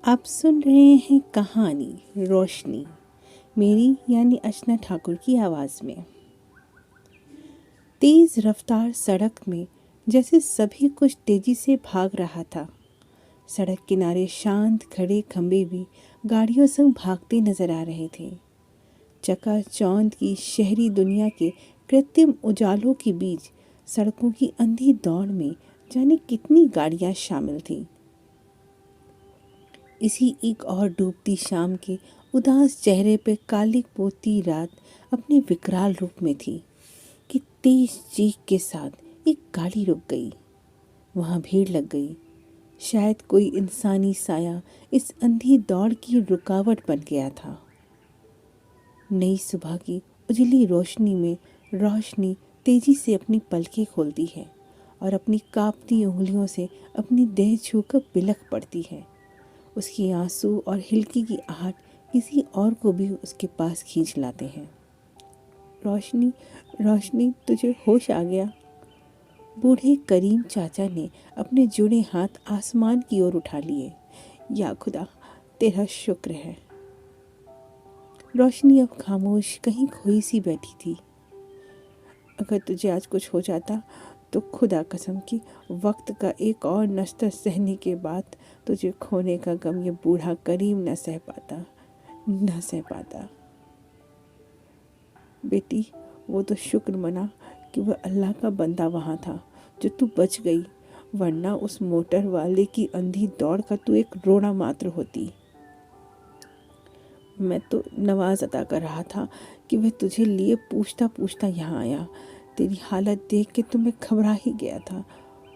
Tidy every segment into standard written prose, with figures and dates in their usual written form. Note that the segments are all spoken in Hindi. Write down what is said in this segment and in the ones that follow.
आप सुन रहे हैं कहानी रोशनी, मेरी यानी अर्चना ठाकुर की आवाज़ में। तेज रफ्तार सड़क में जैसे सभी कुछ तेजी से भाग रहा था। सड़क किनारे शांत खड़े खंबे भी गाड़ियों संग भागते नजर आ रहे थे। चकाचौंध की शहरी दुनिया के कृत्रिम उजालों के बीच सड़कों की अंधी दौड़ में जाने कितनी गाड़ियां शामिल थीं। इसी एक और डूबती शाम के उदास चेहरे पे काली पोती रात अपने विकराल रूप में थी कि तेज चीख के साथ एक गाड़ी रुक गई। वहां भीड़ लग गई। शायद कोई इंसानी साया इस अंधी दौड़ की रुकावट बन गया था। नई सुबह की उजली रोशनी में रोशनी तेजी से अपनी पलकें खोलती है और अपनी कांपती उंगलियों से अपनी देह छूकर बिलख पड़ती है। उसकी आंसू और हिलकी की आहट किसी और को भी उसके पास खींच लाते हैं। रोशनी, रोशनी, तुझे होश आ गया? बूढ़े करीम चाचा ने अपने जुड़े हाथ आसमान की ओर उठा लिए। या खुदा, तेरा शुक्र है। रोशनी अब खामोश कहीं खोई सी बैठी थी। अगर तुझे आज कुछ हो जाता तो खुदा कसम की वक्त का एक और नश्तर सहने के बाद तुझे खोने का गम ये बूढ़ा करीम न सह पाता, न सह पाता। बेटी, वो तो शुक्र मना कि वह अल्लाह का बंदा वहाँ था जो तू बच गई, वरना उस मोटर वाले की अंधी दौड़ का तू एक रोड़ा मात्र होती। मैं तो नवाज अदा कर रहा था कि वह तुझे लिए पूछता पूछता यहाँ आया। तेरी हालत देख के तो मैं घबरा ही गया था।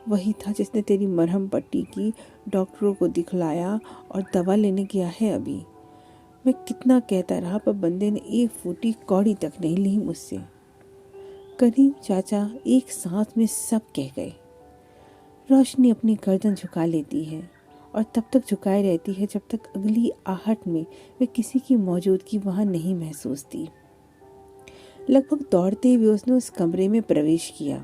वही था जिसने तेरी मरहम पट्टी की, डॉक्टरों को दिखलाया और दवा लेने गया है अभी। मैं कितना कहता रहा पर बंदे ने एक फूटी कौड़ी तक नहीं ली मुझसे। करीम चाचा एक सांस में सब कह गए। रोशनी अपनी गर्दन झुका लेती है और तब तक झुकाए रहती है जब तक अगली आहट में वे किसी की मौजूदगी वहां नहीं महसूसती। लगभग दौड़ते हुए उसने उस कमरे में प्रवेश किया।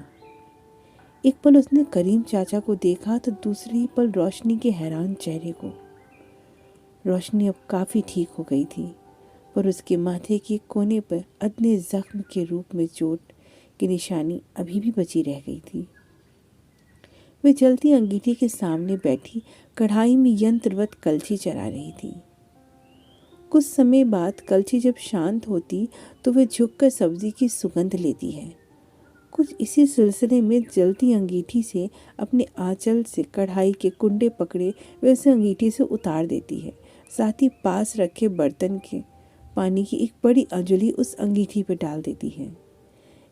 एक पल उसने करीम चाचा को देखा तो दूसरे ही पल रोशनी के हैरान चेहरे को। रोशनी अब काफी ठीक हो गई थी, पर उसके माथे के कोने पर अदने जख्म के रूप में चोट की निशानी अभी भी बची रह गई थी। वे जलती अंगीठी के सामने बैठी कढ़ाई में यंत्रवत कलछी चला रही थी। कुछ समय बाद कलछी जब शांत होती तो वह झुककर सब्जी की सुगंध लेती है। कुछ इसी सिलसिले में जलती अंगीठी से अपने आंचल से कढ़ाई के कुंडे पकड़े वे उसे अंगीठी से उतार देती है। साथ ही पास रखे बर्तन के पानी की एक बड़ी अंजलि उस अंगीठी पर डाल देती है।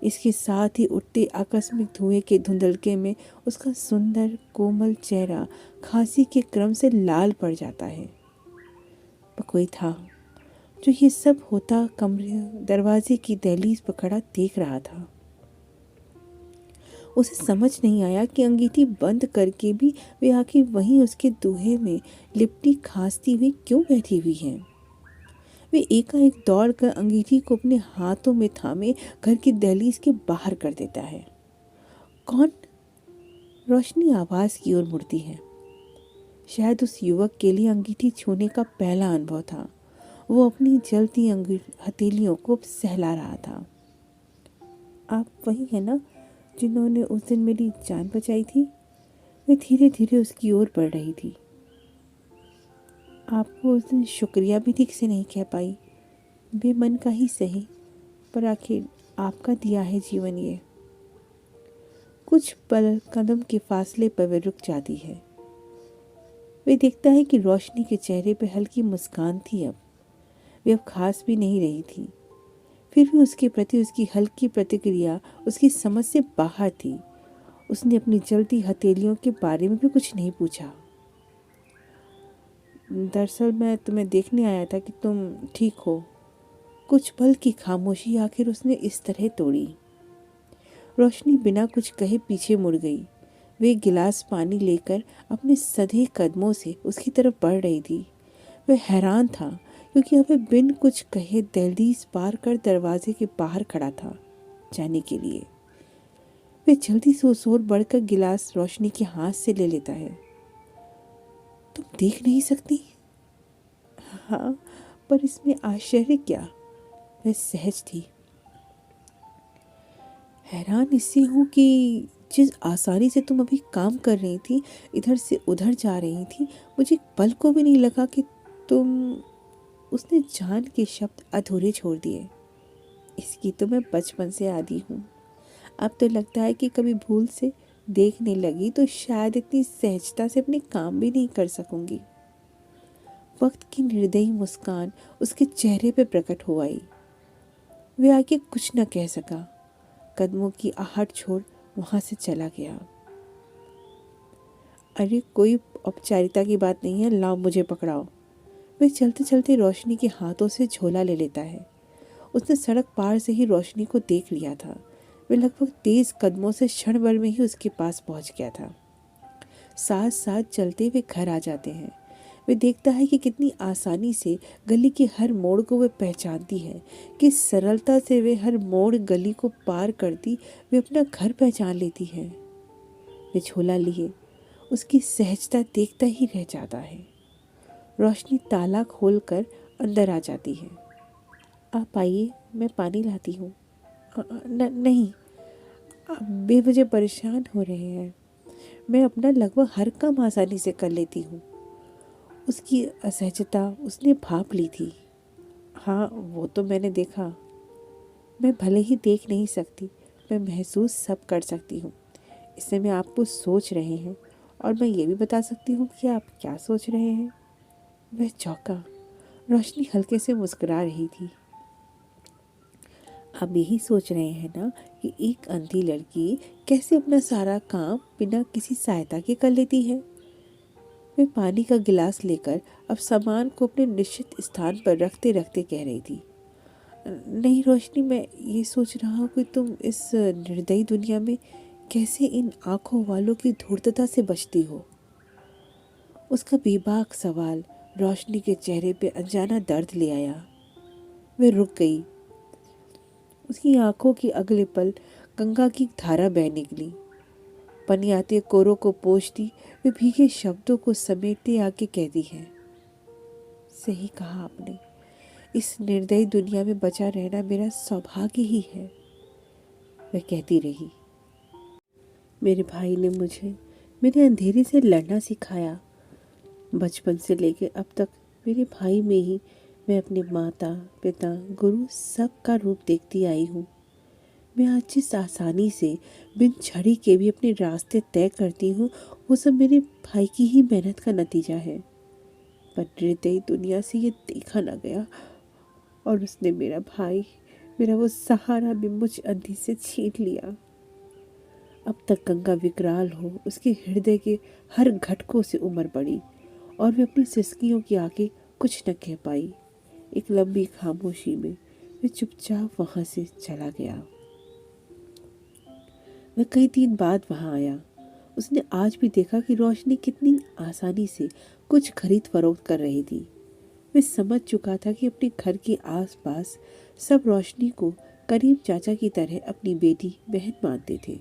इसके साथ ही उठते आकस्मिक धुएं के धुंधलके में उसका सुंदर कोमल चेहरा खांसी के क्रम से लाल पड़ जाता है। पर कोई था जो ये सब होता कमरे दरवाजे की दहलीज पर खड़ा देख रहा था। उसे समझ नहीं आया कि अंगीठी बंद करके भी वे आखिर वहीं उसके दूल्हे में लिपटी खांसती हुई क्यों बैठी हुई हैं। वे एकाएक दौड़ कर अंगीठी को अपने हाथों में थामे घर की दहलीज के बाहर कर देता है। कौन? रोशनी आवाज की ओर मुड़ती है। शायद उस युवक के लिए अंगीठी छूने का पहला अनुभव था। वो अपनी जलती हथेलियों को सहला रहा था। आप वही है ना जिन्होंने उस दिन मेरी जान बचाई थी? मैं धीरे धीरे उसकी ओर बढ़ रही थी। आपको उस दिन शुक्रिया भी ठीक से नहीं कह पाई, बेमन का ही सही, पर आखिर आपका दिया है जीवन ये। कुछ पल कदम के फासले पर वे रुक जाती है। वे देखता है कि रोशनी के चेहरे पर हल्की मुस्कान थी। अब वे अब खास भी नहीं रही थी, फिर भी उसके प्रति उसकी हल्की प्रतिक्रिया उसकी समझ से बाहर थी। उसने अपनी जलती हथेलियों के बारे में भी कुछ नहीं पूछा। दरअसल मैं तुम्हें देखने आया था कि तुम ठीक हो। कुछ पल की खामोशी आखिर उसने इस तरह तोड़ी। रोशनी बिना कुछ कहे पीछे मुड़ गई। वे गिलास पानी लेकर अपने सधे कदमों से उसकी तरफ बढ़ रही थी। वह हैरान था क्योंकि वह बिन कुछ कहे दहलीज पार कर दरवाजे के बाहर खड़ा था जाने के लिए। वे जल्दी से उस ओर बढ़कर गिलास रोशनी के हाथ से ले लेता है। तुम देख नहीं सकती? हाँ, पर इसमें आश्चर्य क्या, वह सहज थी। हैरान इससे हूँ कि जिस आसानी से तुम अभी काम कर रही थी, इधर से उधर जा रही थी, मुझे एक पल को भी नहीं लगा कि तुम। उसने जान के शब्द अधूरे छोड़ दिए। इसकी तो मैं बचपन से आदी हूँ। अब तो लगता है कि कभी भूल से देखने लगी तो शायद इतनी सहजता से अपने काम भी नहीं कर सकूंगी। वक्त की निर्दयी मुस्कान उसके चेहरे पे प्रकट हो आई। वह आगे कुछ न कह सका, कदमों की आहट छोड़ वहां से चला गया। अरे कोई औपचारिकता की बात नहीं है, लाओ मुझे पकड़ाओ। वह चलते चलते रोशनी के हाथों से झोला ले लेता है। उसने सड़क पार से ही रोशनी को देख लिया था। वह लगभग तेज कदमों से क्षण भर में ही उसके पास पहुंच गया था। साथ साथ चलते वे घर आ जाते हैं। वे देखता है कि कितनी आसानी से गली के हर मोड़ को वे पहचानती है, किस सरलता से वे हर मोड़ गली को पार करती वे अपना घर पहचान लेती है। वे झोला लिए उसकी सहजता देखता ही रह जाता है। रोशनी ताला खोलकर अंदर आ जाती है। आप आइए, मैं पानी लाती हूँ। नहीं, आप बेवजह परेशान हो रहे हैं। मैं अपना लगभग हर काम आसानी से कर लेती हूँ। उसकी असहजता उसने भांप ली थी। हाँ, वो तो मैंने देखा। मैं भले ही देख नहीं सकती, मैं महसूस सब कर सकती हूँ। इससे मैं आपको सोच रहे हैं और मैं ये भी बता सकती हूँ कि आप क्या सोच रहे हैं। वह चौंका। रोशनी हल्के से मुस्कुरा रही थी। आप यही सोच रहे हैं ना कि एक अंधी लड़की कैसे अपना सारा काम बिना किसी सहायता के कर लेती है। मैं पानी का गिलास लेकर अब सामान को अपने निश्चित स्थान पर रखते रखते कह रही थी। नहीं रोशनी, मैं ये सोच रहा हूँ कि तुम इस निर्दयी दुनिया में कैसे इन आंखों वालों की धूर्तता से बचती हो। उसका बेबाक सवाल रोशनी के चेहरे पे अनजाना दर्द ले आया। वह रुक गई। उसकी आंखों की अगले पल गंगा की धारा बह निकली। पनियाते कोरों को पोंछती वे भीगे शब्दों को समेटते आके कहती है, सही कहा आपने, इस निर्दयी दुनिया में बचा रहना मेरा सौभाग्य ही है। वह कहती रही, मेरे भाई ने मुझे मेरे अंधेरे से लड़ना सिखाया। बचपन से लेकर अब तक मेरे भाई में ही मैं अपने माता पिता गुरु सब का रूप देखती आई हूँ। मैं आज जिस आसानी से बिन छड़ी के भी अपने रास्ते तय करती हूँ, वो सब मेरे भाई की ही मेहनत का नतीजा है। पर निर्दयी दुनिया से ये देखा न गया और उसने मेरा भाई, मेरा वो सहारा भी मुझ अंधी से छीन लिया। अब तक गंगा विकराल हो उसके हृदय के हर घटकों से उमड़ पड़ी और वे अपनी सिसकियों की आगे कुछ न कह पाई। एक लंबी खामोशी में वे चुपचाप वहां से चला गया। वह कई दिन बाद वहां आया। उसने आज भी देखा कि रोशनी कितनी आसानी से कुछ खरीद फरोख्त कर रही थी। वह समझ चुका था कि अपने घर के आसपास सब रोशनी को करीब चाचा की तरह अपनी बेटी बहन मानते थे।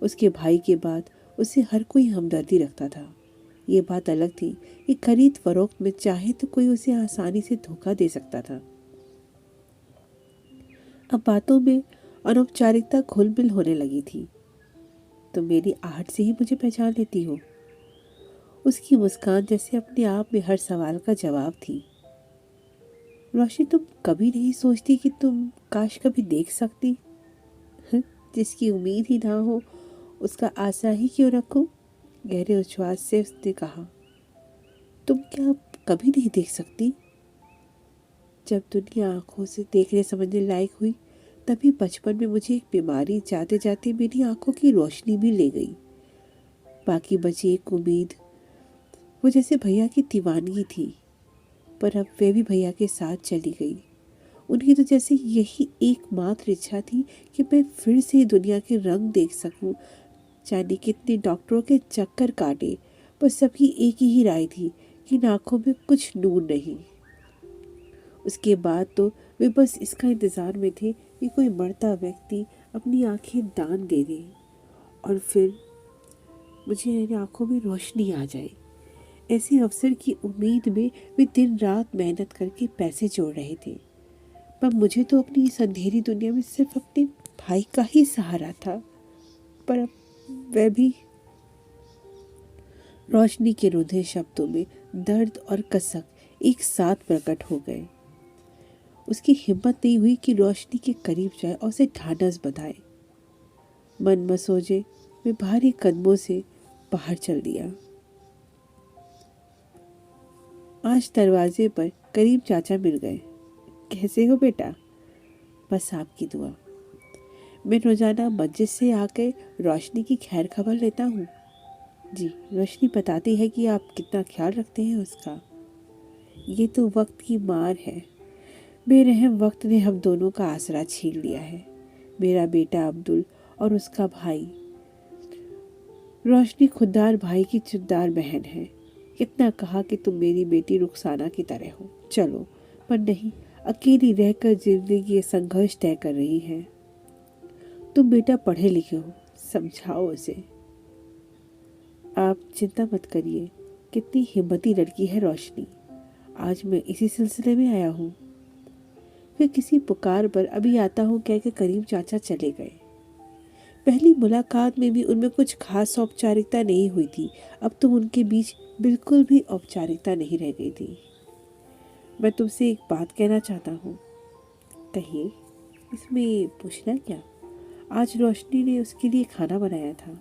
उसके भाई के बाद उसे हर कोई हमदर्दी रखता था। ये बात अलग थी कि खरीद फरोख्त में चाहे तो कोई उसे आसानी से धोखा दे सकता था। अब बातों में अनौपचारिकता घुलमिल होने लगी थी। तो मेरी आहट से ही मुझे पहचान लेती हो। उसकी मुस्कान जैसे अपने आप में हर सवाल का जवाब थी। रोशनी, तुम कभी नहीं सोचती कि तुम काश कभी देख सकती? जिसकी उम्मीद ही ना हो उसका आशा ही क्यों रखो? गहरे उच्छ्वास से उसने कहा। तुम क्या कभी नहीं देख सकती? जब दुनिया आंखों से देखने समझने लायक हुई, तभी बचपन में मुझे एक बीमारी जाते जाते मेरी आंखों की रोशनी भी ले गई। बाकी बची एक उम्मीद, वो जैसे भैया की दीवानगी थी, पर अब वे भी भैया के साथ चली गई। उनकी तो जैसे यही एकमात्र इच्छा थी कि मैं फिर से दुनिया के रंग देख सकूं। जाने कितने डॉक्टरों के चक्कर काटे, पर सबकी एक ही राय थी कि इन आंखों में कुछ नूर नहीं। उसके बाद तो वे बस इसका इंतज़ार में थे कि कोई मरता व्यक्ति अपनी आंखें दान दे दे और फिर मुझे इन आंखों में रोशनी आ जाए। ऐसे अवसर की उम्मीद में वे दिन रात मेहनत करके पैसे जोड़ रहे थे, पर मुझे तो अपनी इस अंधेरी दुनिया में सिर्फ अपने भाई का ही सहारा था। पर अब वह भी। रोशनी के रुंधे शब्दों में दर्द और कसक एक साथ प्रकट हो गए। उसकी हिम्मत नहीं हुई कि रोशनी के करीब जाए और उसे ढांढस बंधाए। मन मसोजे में भारी कदमों से बाहर चल दिया। आज दरवाजे पर करीम चाचा मिल गए। कैसे हो बेटा? बस आपकी दुआ। मैं रोजाना मस्जिद से आकर रोशनी की खैर खबर लेता हूँ। जी, रोशनी बताती है कि आप कितना ख्याल रखते हैं उसका। ये तो वक्त की मार है। बेरहम वक्त ने हम दोनों का आसरा छीन लिया है, मेरा बेटा अब्दुल और उसका भाई। रोशनी खुददार भाई की चुनदार बहन है। कितना कहा कि तुम मेरी बेटी रुखसाना की तरह हो, चलो, पर नहीं, अकेली रहकर जिंदगी ये संघर्ष तय कर रही है। तुम बेटा पढ़े लिखे हो, समझाओ उसे। आप चिंता मत करिए, कितनी हिम्मती लड़की है रोशनी। आज मैं इसी सिलसिले में आया हूँ। फिर किसी पुकार पर अभी आता हूँ कह के करीम चाचा चले गए। पहली मुलाकात में भी उनमें कुछ खास औपचारिकता नहीं हुई थी। अब तो उनके बीच बिल्कुल भी औपचारिकता नहीं रह गई थी। मैं तुमसे एक बात कहना चाहता हूँ। कहिए। इसमें पूछना क्या? आज रोशनी ने उसके लिए खाना बनाया था।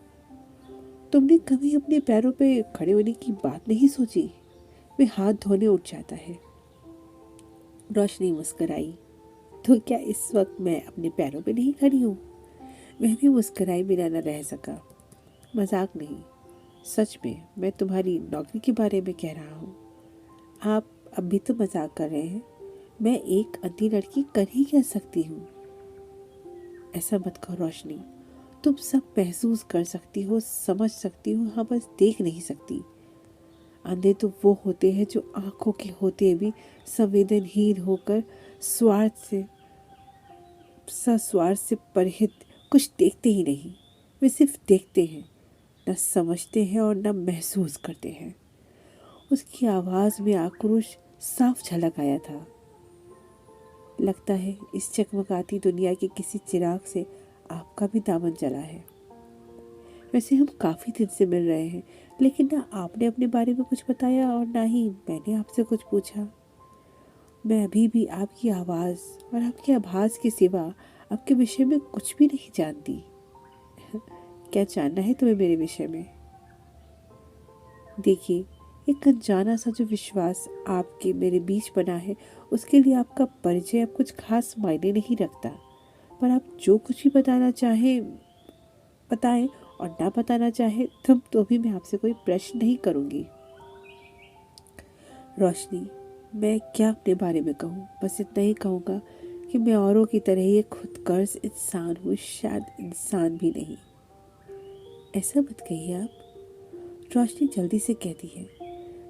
तुमने कभी अपने पैरों पे खड़े होने की बात नहीं सोची? वे हाथ धोने उठ जाता है। रोशनी मुस्कुराई। तो क्या इस वक्त मैं अपने पैरों पे नहीं खड़ी हूँ? मैं भी मुस्कुराई बिना न रह सका। मजाक नहीं, सच में मैं तुम्हारी नौकरी के बारे में कह रहा हूँ। आप अब भी तो मजाक कर रहे हैं। मैं एक अंधी लड़की कर ही क्या सकती हूँ? ऐसा मत कहो रोशनी। तुम सब महसूस कर सकती हो, समझ सकती हो, हाँ बस देख नहीं सकती। अंधे तो वो होते हैं जो आंखों के होते भी संवेदनहीन होकर सस्वार्थ से परहित कुछ देखते ही नहीं। वे सिर्फ देखते हैं, न समझते हैं और न महसूस करते हैं। उसकी आवाज़ में आक्रोश साफ झलक आया था। लगता है इस चकमकाती दुनिया के किसी चिराग से आपका भी दामन जला है। वैसे हम काफ़ी दिन से मिल रहे हैं, लेकिन ना आपने अपने बारे में कुछ बताया और ना ही मैंने आपसे कुछ पूछा। मैं अभी भी आपकी आवाज़ और आपके आभास के सिवा आपके विषय में कुछ भी नहीं जानती। क्या जानना है तुम्हें मेरे विषय में? देखिए, एक अनजाना सा जो विश्वास आपके मेरे बीच बना है, उसके लिए आपका परिचय अब कुछ खास मायने नहीं रखता। पर आप जो कुछ भी बताना चाहें बताएं, और ना बताना चाहे तो भी मैं आपसे कोई प्रश्न नहीं करूंगी। रोशनी, मैं क्या अपने बारे में कहूँ? बस इतना ही कहूँगा कि मैं औरों की तरह ही एक खुदगर्ज इंसान हूँ, शायद इंसान भी नहीं। ऐसा मत कहिए आप, रोशनी जल्दी से कहती है।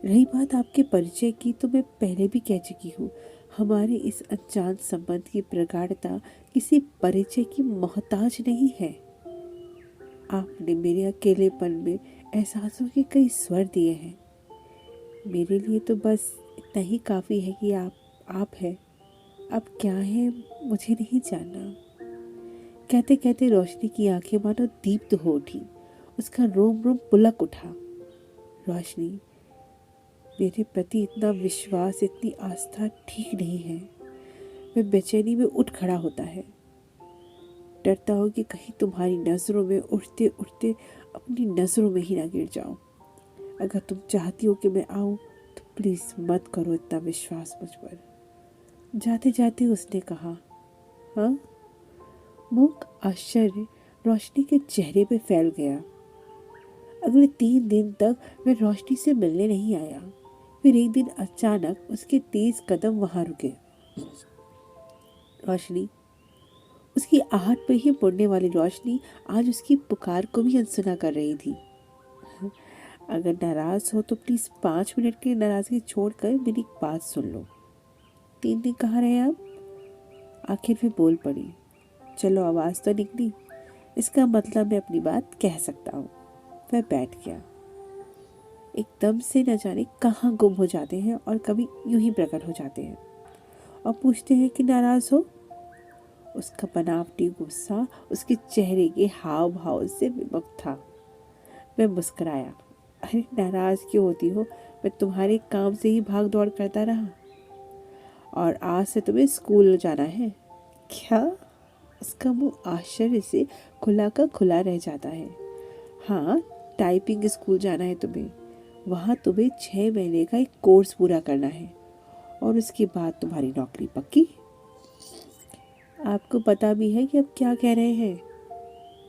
रही बात आपके परिचय की, तो मैं पहले भी कह चुकी हूँ, हमारे इस अनजान संबंध की प्रगाढ़ता किसी परिचय की मोहताज नहीं है। आपने मेरे अकेलेपन में एहसासों के कई स्वर दिए हैं। मेरे लिए तो बस इतना ही काफ़ी है कि आप हैं। अब क्या है मुझे नहीं जानना। कहते कहते रोशनी की आंखें मानो दीप्त हो उठी। उसका रोम रोम पुलक उठा। रोशनी, मेरे प्रति इतना विश्वास, इतनी आस्था ठीक नहीं है। मैं बेचैनी में उठ खड़ा होता है। डरता हूँ कि कहीं तुम्हारी नज़रों में उठते उठते अपनी नज़रों में ही ना गिर जाऊँ। अगर तुम चाहती हो कि मैं आऊँ तो प्लीज़ मत करो इतना विश्वास मुझ पर। जाते जाते उसने कहा। हाँ? मूक आश्चर्य रोशनी के चेहरे पे फैल गया। अगले 3 दिन तक मैं रोशनी से मिलने नहीं आया। फिर एक दिन अचानक उसके तेज कदम वहां रुके। रोशनी, उसकी आहट पे ही मुड़ने वाली रोशनी आज उसकी पुकार को भी अनसुना कर रही थी। अगर नाराज हो तो प्लीज 5 मिनट की नाराजगी छोड़कर मेरी बात सुन लो। 3 दिन कहाँ रहे आप? आखिर में बोल पड़ी। चलो, आवाज तो निकली। इसका मतलब मैं अपनी बात कह सकता हूँ। वह बैठ गया। एकदम से न जाने कहाँ गुम हो जाते हैं और कभी यूं ही प्रकट हो जाते हैं और पूछते हैं कि नाराज हो। उसका बनावटी गुस्सा उसके चेहरे के हाव भाव से विमुख था। मैं मुस्कुराया। अरे नाराज क्यों होती हो, मैं तुम्हारे काम से ही भाग दौड़ करता रहा और आज से तुम्हें स्कूल जाना है। क्या? उसका मुंह आश्चर्य से खुला का खुला रह जाता है। हाँ, टाइपिंग स्कूल जाना है तुम्हें। वहाँ तुम्हें 6 महीने का एक कोर्स पूरा करना है और उसके बाद तुम्हारी नौकरी पक्की। आपको पता भी है कि अब क्या कह रहे हैं?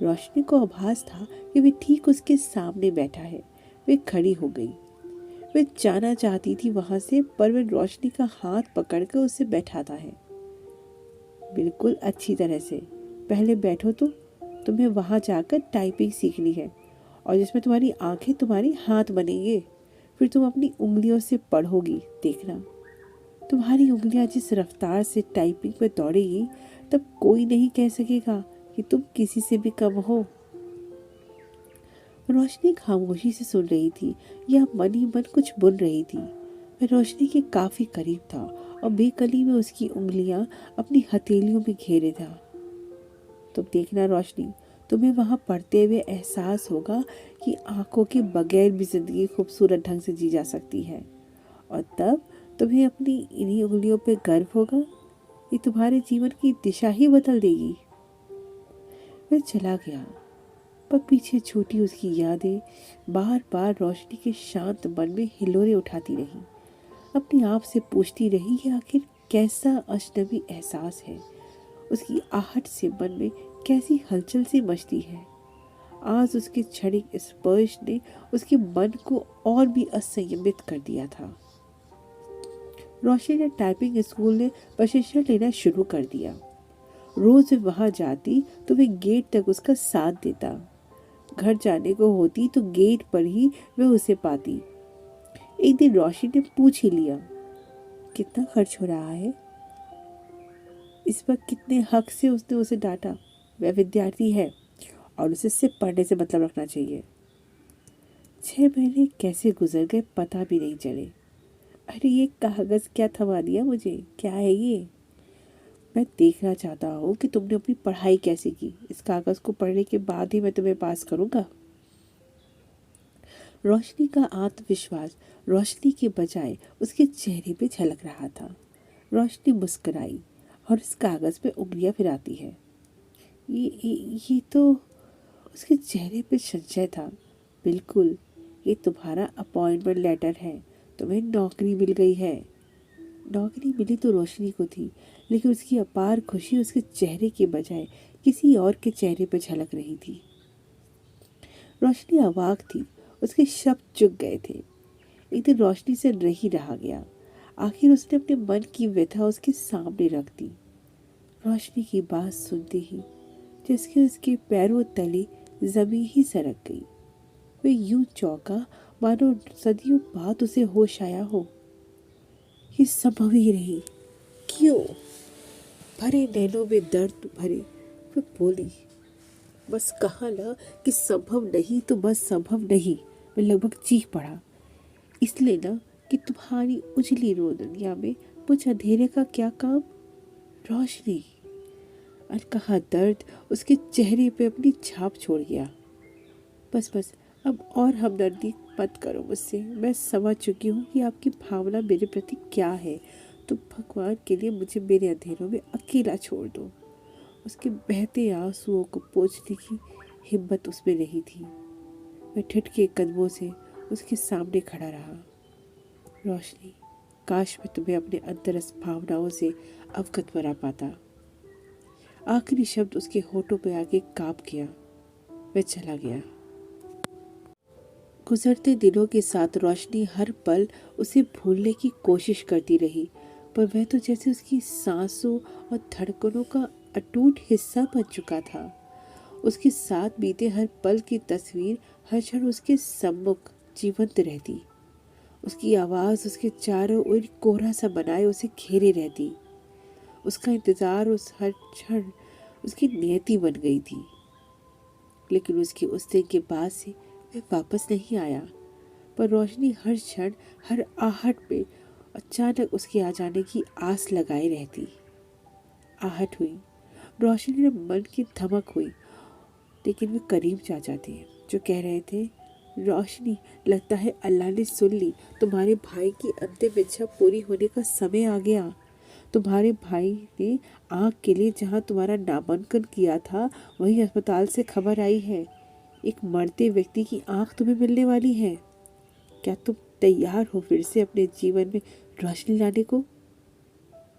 रोशनी को आभास था कि वे ठीक उसके सामने बैठा है। वे खड़ी हो गई। वे जाना चाहती थी वहां से, पर वे रोशनी का हाथ पकड़कर उसे बैठाता है। बिल्कुल अच्छी तरह से। पहले बैठो तो। तुम्हें वहां जाकर टाइपिंग सीखनी है और जिसमें तुम्हारी आंखें तुम्हारी हाथ बनेंगे। फिर तुम अपनी उंगलियों से पढ़ोगी। देखना, तुम्हारी उंगलियां जिस रफ्तार से टाइपिंग पे दौड़ेगी, तब कोई नहीं कह सकेगा कि तुम किसी से भी कम हो। रोशनी खामोशी से सुन रही थी या मन ही मन कुछ बुन रही थी। मैं रोशनी के काफी करीब था और बेकली में उसकी उंगलियां अपनी हथेलियों में घेरे था। तुम देखना रोशनी, तुम्हें वहां पढ़ते हुए एहसास होगा कि आंखों के बगैर भी जिंदगी खूबसूरत ढंग से जी जा सकती है और तब तुम्हें अपनी इन्हीं उंगलियों पे गर्व होगा। ये तुम्हारे जीवन की दिशा ही बदल देगी। वह चला गया, पर पीछे छूटी उसकी यादें बार बार रोशनी के शांत मन में हिलोरे उठाती रही। अपने आप से पूछती रही कि आखिर कैसा अजनबी एहसास है। उसकी आहट से मन में कैसी हलचल सी मचती है। आज उसके क्षणिक स्पर्श ने उसके मन को और भी असंयमित कर दिया था। रोशनी ने टाइपिंग स्कूल में प्रशिक्षण लेना शुरू कर दिया। रोज वहां जाती तो वे गेट तक उसका साथ देता। घर जाने को होती तो गेट पर ही वे उसे पाती। एक दिन रोशनी ने पूछ ही लिया, कितना खर्च हो रहा है? इस पर कितने हक से उसने उसे डांटा। वह विद्यार्थी है और उसे सिर्फ पढ़ने से मतलब रखना चाहिए। 6 महीने कैसे गुजर गए पता भी नहीं चले। अरे ये कागज क्या थमा दिया मुझे, क्या है ये? मैं देखना चाहता हूँ कि तुमने अपनी पढ़ाई कैसे की। इस कागज को पढ़ने के बाद ही मैं तुम्हें पास करूँगा। रोशनी का आत्मविश्वास रोशनी के बजाय उसके चेहरे पे झलक रहा था। रोशनी मुस्कुराई और इस कागज पे उंगलियां फिराती है। ये तो उसके चेहरे पे संशय था। बिल्कुल, ये तुम्हारा अपॉइंटमेंट लेटर है। तुम्हें नौकरी मिल गई है। नौकरी मिली तो रोशनी को थी, लेकिन उसकी अपार खुशी उसके चेहरे के बजाय किसी और के चेहरे पर झलक रही थी। रोशनी अवाक थी। उसके शब्द चुक गए थे। एक दिन रोशनी से नहीं रहा गया। आखिर उसने अपने मन की व्यथा उसके सामने रख दी। रोशनी की बात सुनते ही जिसके उसके पैरों तले जमीन ही सरक गई। वे यूं चौंका मानो सदियों बाद उसे होश आया हो। ये संभव ही नहीं। क्यों? भरे नैनों में दर्द भरे वे बोली, बस कहा ना कि संभव नहीं तो बस संभव नहीं। मैं लगभग चीख पड़ा। इसलिए ना कि तुम्हारी उजली रोदनिया में मुझ अंधेरे का क्या काम। रोशनी, अनकहा दर्द उसके चेहरे पे अपनी छाप छोड़ गया। बस बस, अब और हमदर्दी मत करो मुझसे। मैं समझ चुकी हूँ कि आपकी भावना मेरे प्रति क्या है। तो भगवान के लिए मुझे मेरे अंधेरों में अकेला छोड़ दो। उसके बहते आंसुओं को पोंछने की हिम्मत उसमें नहीं थी। मैं ठिठके कदमों से उसके सामने खड़ा रहा। रोशनी, काश मैं तुम्हें अपने अंतरस भावनाओं से अवगत करा पाता। आखिरी शब्द उसके होठों पे आके कांप गया। वह चला गया। गुजरते दिनों के साथ रोशनी हर पल उसे भूलने की कोशिश करती रही, पर वह तो जैसे उसकी सांसों और धड़कनों का अटूट हिस्सा बन चुका था। उसके साथ बीते हर पल की तस्वीर हर क्षण उसके सम्मुख जीवंत रहती। उसकी आवाज़ उसके चारों ओर कोहरा सा बनाए उसे घेरे रहती। उसका इंतजार उस हर क्षण उसकी नियति बन गई थी। लेकिन उसके उस दिन के बाद से वह वापस नहीं आया। पर रोशनी हर क्षण, हर आहट पे अचानक उसके आ जाने की आस लगाए रहती। आहट हुई, रोशनी ने मन की धमक हुई, लेकिन वे करीम चाचा थे जो कह रहे थे, रोशनी, लगता है अल्लाह ने सुन ली। तुम्हारे भाई की अंतिम इच्छा पूरी होने का समय आ गया। तुम्हारे भाई ने आँख के लिए जहाँ तुम्हारा नामांकन किया था, वही अस्पताल से खबर आई है। एक मरते व्यक्ति की आँख तुम्हें मिलने वाली है। क्या तुम तैयार हो फिर से अपने जीवन में रोशनी लाने को?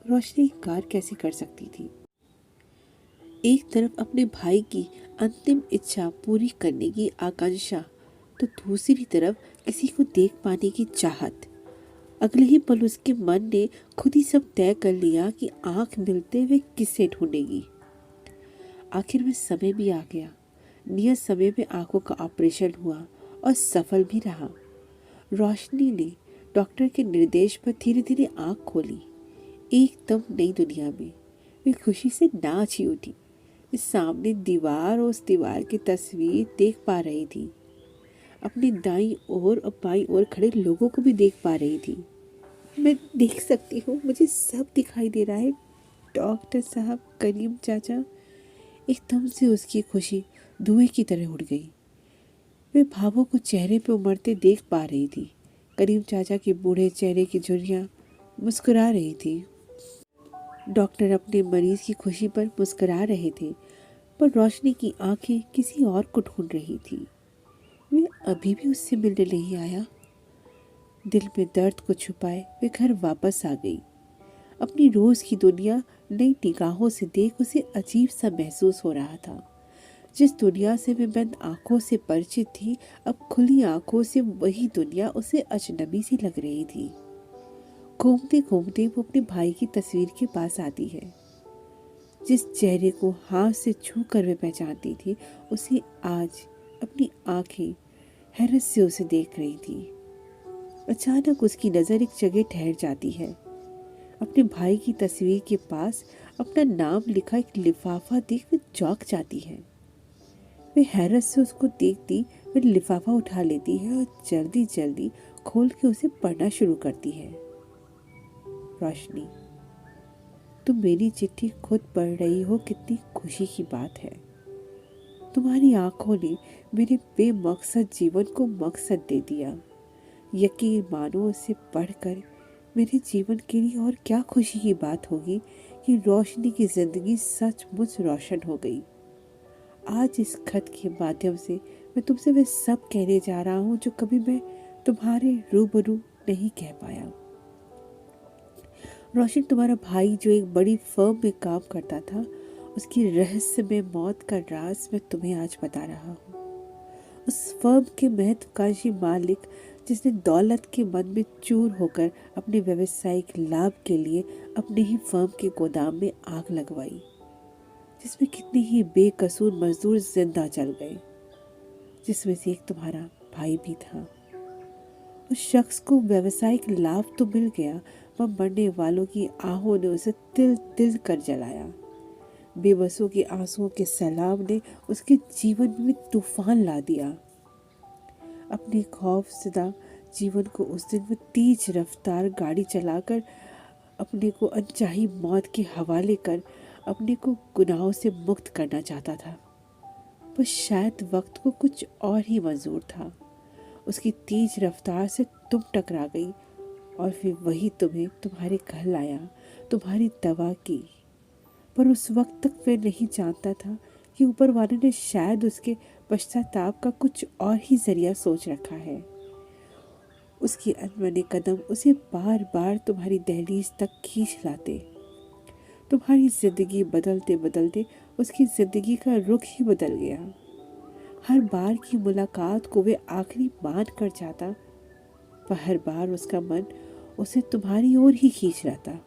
रोशनी इनकार कैसे कर सकती थी? एक तरफ अपने भाई की अंतिम इच्छा पूरी करने की आकांक्षा, तो दूसरी तरफ किसी को देख पाने की चाहत। अगले ही पल उसके मन ने खुद ही सब तय कर लिया कि आंख मिलते हुए किसे ढूंढेगी। आखिर में समय भी आ गया। नियत समय में आंखों का ऑपरेशन हुआ और सफल भी रहा। रोशनी ने डॉक्टर के निर्देश पर धीरे धीरे आंख खोली। एकदम नई दुनिया में वे खुशी से नाच ही उठी। इस सामने दीवार और उस दीवार की तस्वीर देख पा रही थी। अपनी दाईं ओर और बाईं ओर खड़े लोगों को भी देख पा रही थी। मैं देख सकती हूँ, मुझे सब दिखाई दे रहा है। डॉक्टर साहब, करीम चाचा। एकदम से उसकी खुशी धुएं की तरह उड़ गई। वे भावों को चेहरे पे उमड़ते देख पा रही थी। करीम चाचा के बूढ़े चेहरे की झुर्रियाँ मुस्कुरा रही थी। डॉक्टर अपने मरीज की खुशी पर मुस्कुरा रहे थे, पर रोशनी की आंखें किसी और को ढूंढ रही थी। वे अभी भी उससे मिलने नहीं आया। दिल में दर्द को छुपाए वे घर वापस आ गई। अपनी रोज की दुनिया नई निगाहों से देख उसे अजीब सा महसूस हो रहा था। जिस दुनिया से वे बंद आंखों से परिचित थी, अब खुली आंखों से वही दुनिया उसे अजनबी सी लग रही थी। घूमते घूमते वो अपने भाई की तस्वीर के पास आती है। जिस चेहरे को हाथ से छू कर वे पहचानती थी, उसे आज अपनी आंखें हैरत से उसे देख रही थी। अचानक उसकी नज़र एक जगह ठहर जाती है। अपने भाई की तस्वीर के पास अपना नाम लिखा एक लिफाफा देख वे चौंक जाती है। वे हैरत से उसको देखती वे लिफाफा उठा लेती है और जल्दी जल्दी खोल के उसे पढ़ना शुरू करती है। रोशनी, तुम मेरी चिट्ठी खुद पढ़ रही हो, कितनी खुशी की बात है। तुम्हारी आंखों ने मेरे बेमकसद जीवन को मकसद दे दिया। यकीन मानो उसे पढ़कर मेरे जीवन के लिए और क्या खुशी की बात होगी कि रोशनी की जिंदगी सचमुच रोशन हो गई। आज इस खत के माध्यम से मैं तुमसे वह सब कहने जा रहा हूँ जो कभी मैं तुम्हारे रूबरू नहीं कह पाया। रोशन, तुम्हारा भाई जो एक बड़ी फर्म में काम करता था, उसकी रहस्यमय मौत का राज मैं तुम्हें आज बता रहा हूँ। उस फर्म के महत्वाकांक्षी मालिक, जिसने दौलत के मन में चूर होकर अपने व्यवसायिक लाभ के लिए अपने ही फर्म के गोदाम में आग लगवाई, जिसमें कितने ही बेकसूर मजदूर जिंदा जल गए, जिसमें से एक तुम्हारा भाई भी था। उस शख्स को व्यवसायिक लाभ तो मिल गया, पर मरने वालों की आहों ने उसे तिल तिल कर जलाया। बेबसों के आंसुओं के सैलाब ने उसके जीवन में तूफान ला दिया। अपने खौफजदा जीवन को उस दिन वो तेज रफ्तार गाड़ी चलाकर अपने को अनचाही मौत के हवाले कर अपने को गुनाहों से मुक्त करना चाहता था, पर शायद वक्त को कुछ और ही मंजूर था। उसकी तेज रफ्तार से तुम टकरा गई और फिर वही तुम्हें तुम्हारे घर लाया, तुम्हारी दवा की। पर उस वक्त तक वह नहीं जानता था कि ऊपर वाले ने शायद उसके पश्चाताप का कुछ और ही जरिया सोच रखा है। उसके अनमने कदम उसे बार बार तुम्हारी दहलीज तक खींच लाते। तुम्हारी जिंदगी बदलते बदलते उसकी जिंदगी का रुख ही बदल गया। हर बार की मुलाकात को वे आखिरी मान कर जाता, पर हर बार उसका मन उसे तुम्हारी ओर ही खींच रहा था।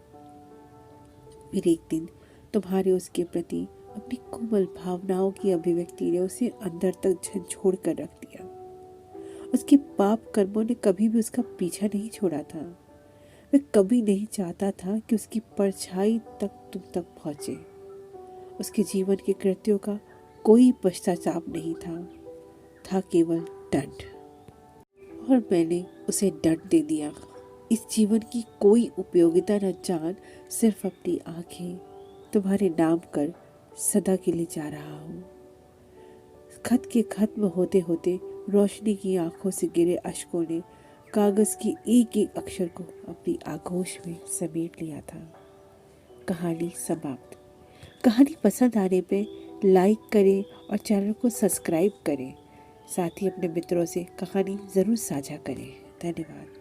फिर एक दिन तुम्हारे उसके प्रति अपनी कोमल भावनाओं की अभिव्यक्ति ने उसे अंदर तक झंझोड़ कर रख दिया। उसके पाप कर्मों ने कभी भी उसका पीछा नहीं छोड़ा था। वह कभी नहीं चाहता था कि उसकी परछाई तक तुम तक पहुंचे। उसके जीवन के कृत्यों का कोई पश्चाताप नहीं था केवल दंड। और मैंने उसे दंड दे दिया। इस जीवन की कोई उपयोगिता न जान सिर्फ अपनी आंखें तुम्हारे नाम कर सदा के लिए जा रहा हूँ। खत के खत्म होते होते रोशनी की आंखों से गिरे अश्कों ने कागज की एक एक अक्षर को अपनी आगोश में समेट लिया था। कहानी समाप्त। कहानी पसंद आने पे लाइक करें और चैनल को सब्सक्राइब करें। साथ ही अपने मित्रों से कहानी ज़रूर साझा करें। धन्यवाद।